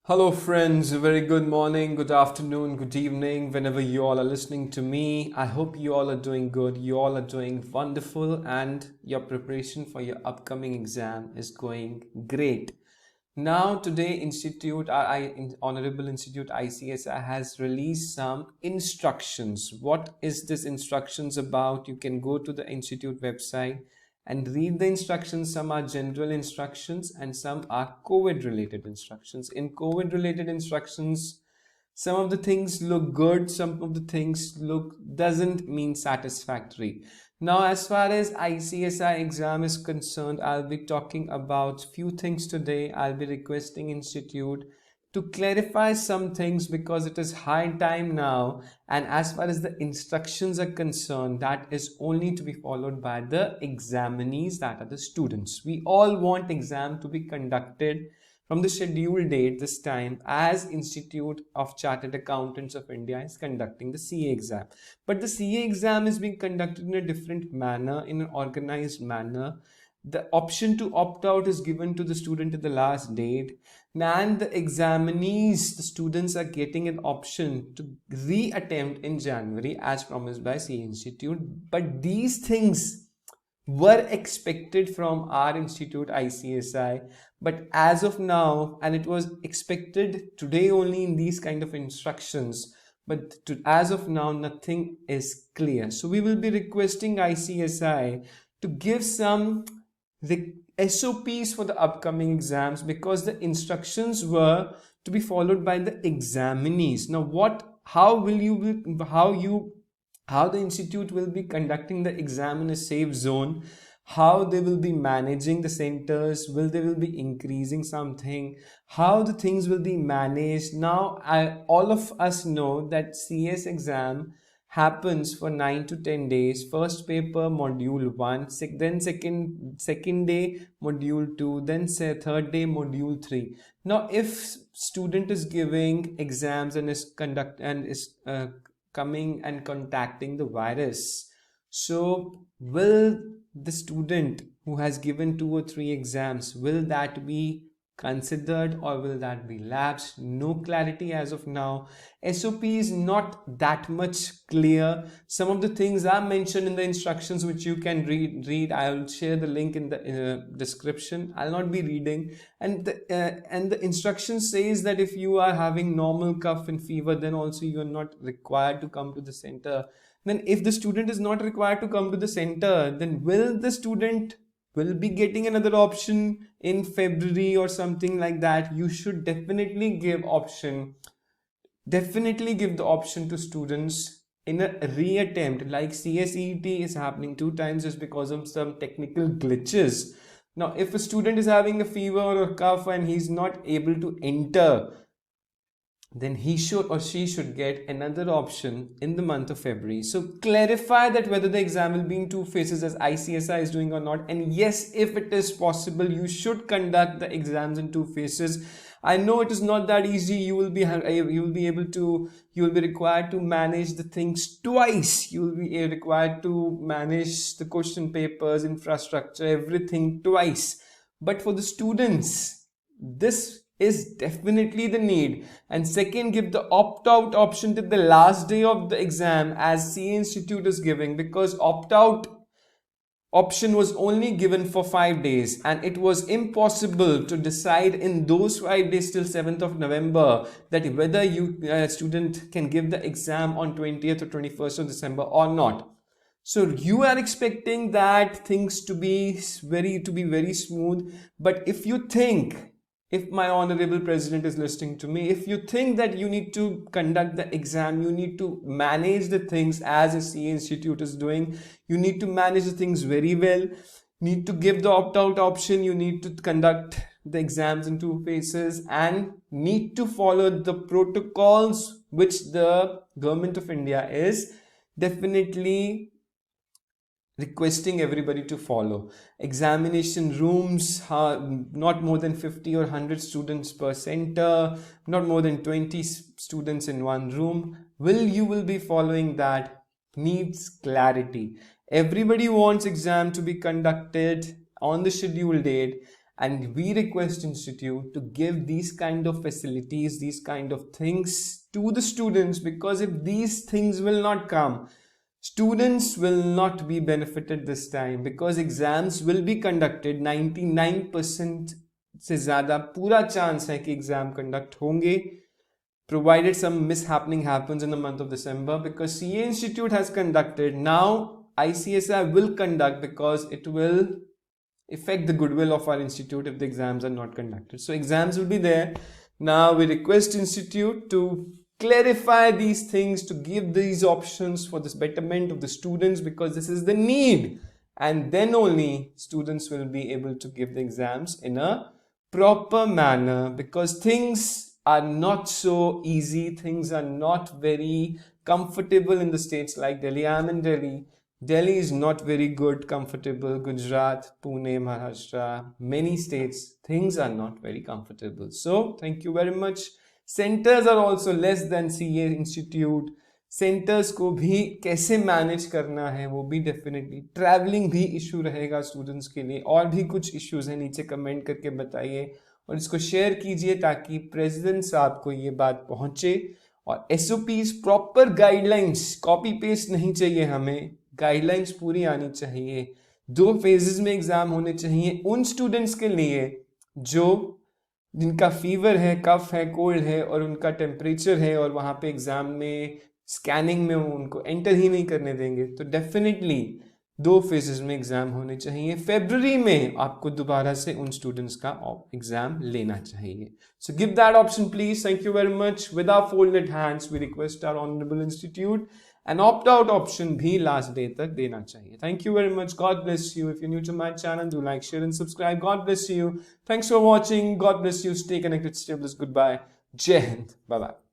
Hello, friends. A very good morning, good afternoon, good evening, whenever you all are listening to me. I hope you all are doing good. You all are doing wonderful, and your preparation for your upcoming exam is going great. Now, today, Honorable Institute ICSI has released some instructions. What is this instructions about? You can go to the institute website and read the instructions. Some are general instructions and some are COVID related instructions. In COVID related instructions, some of the things look good, some of the things look doesn't mean satisfactory. Now, as far as ICSI exam is concerned, I'll be talking about few things today. I'll be requesting institute to clarify some things because it is high time now, and as far as the instructions are concerned, that is only to be followed by the examinees, that are the students. We all want exam to be conducted from the scheduled date this time, as Institute of Chartered Accountants of India is conducting the CA exam. But the CA exam is being conducted in a different manner, in an organized manner. The option to opt out is given to the student at the last date, and the examinees, the students, are getting an option to re-attempt in January as promised by CA Institute. But these things were expected from our institute ICSI, but as of now, and it was expected today only in these kind of instructions, but as of now nothing is clear. So we will be requesting ICSI to give some the SOPs for the upcoming exams, because the instructions were to be followed by the examinees. Now how the institute will be conducting the exam in a safe zone, how they will be managing the centers, they will be increasing something, how the things will be managed. Now all of us know that CS exam happens for 9 to 10 days. First paper module 1, then second day module 2, then third day module 3. Now if student is giving exams and is coming and contacting the virus, so will the student who has given 2 or 3 exams, will that be considered or will that be lapsed? No clarity as of now. SOP is not that much clear. Some of the things are mentioned in the instructions which you can read. I will share the link in the description. I'll not be reading. And the instruction says that if you are having normal cough and fever, then also you are not required to come to the center. Then if the student is not required to come to the center, then will the student will be getting another option in February or something like that? You should definitely give the option to students in a reattempt. Like CSET is happening 2 times just because of some technical glitches. Now if a student is having a fever or a cough and he's not able to enter, then he should or she should get another option in the month of February. So clarify that whether the exam will be in 2 phases as ICSI is doing or not. And yes, if it is possible, you should conduct the exams in 2 phases. I know it is not that easy. You will be required to manage the things twice. You will be required to manage the question papers, infrastructure, everything twice. But for the students, this is definitely the need. And second, give the opt-out option to the last day of the exam as CA Institute is giving, because opt-out option was only given for 5 days and it was impossible to decide in those 5 days till 7th of November that whether you student can give the exam on 20th or 21st of December or not. So you are expecting that things to be very smooth. But if my honorable president is listening to me, if you think that you need to conduct the exam, you need to manage the things as a CA Institute is doing, you need to manage the things very well, need to give the opt-out option, you need to conduct the exams in 2 phases, and need to follow the protocols which the government of India is definitely requesting everybody to follow. Examination rooms, not more than 50 or 100 students per center, not more than 20 students in one room. You will be following that? Needs clarity. Everybody wants exam to be conducted on the scheduled date, and we request institute to give these kind of facilities, these kind of things to the students, because if these things will not come, students will not be benefited this time, because exams will be conducted 99% से ज़्यादा पूरा chance है कि exam conduct होंगे, provided some mishappening happens in the month of December, because CA Institute has conducted. Now ICSI will conduct, because it will affect the goodwill of our institute if the exams are not conducted. So exams will be there. Now we request institute to clarify these things, to give these options for this betterment of the students, because this is the need, and then only students will be able to give the exams in a proper manner, because things are not so easy, things are not very comfortable in the states like Delhi. I am in Delhi. Delhi is not very good, comfortable. Gujarat, Pune, Maharashtra, many states, things are not very comfortable. So thank you very much. Centers are also less than CA Institute. Centres को भी कैसे manage करना है वो भी definitely, travelling भी issue रहेगा students के लिए, और भी कुछ इश्यूज हैं, नीचे कमेंट करके बताइए और इसको शेयर कीजिए ताकि प्रेसिडेंट साहब को ये बात पहुंचे। और SOPs, proper guidelines, copy paste नहीं चाहिए हमें, गाइडलाइंस पूरी आनी चाहिए। 2 फेजेस में एग्जाम होने चाहिए उन स्टूडेंट्स के लिए जिनका फीवर है, कफ है, कोल्ड है और उनका टेम्परेचर है, और वहाँ पे एग्जाम में स्कैनिंग में उनको एंटर ही नहीं करने देंगे। तो डेफिनेटली 2 फेजेस में एग्जाम होने चाहिए। फरवरी में आपको दोबारा से उन स्टूडेंट्स का एग्जाम लेना चाहिए। So give that option please. Thank you very much. With our folded hands we request our honourable institute, and opt out option भी लास्ट डे तक देना चाहिए। Thank you very much. God bless you. If you new to my channel, do like, share and subscribe. God bless you. Thanks for watching. God bless you. Stay connected, stay blessed. Good bye. जय Hind. Bye bye.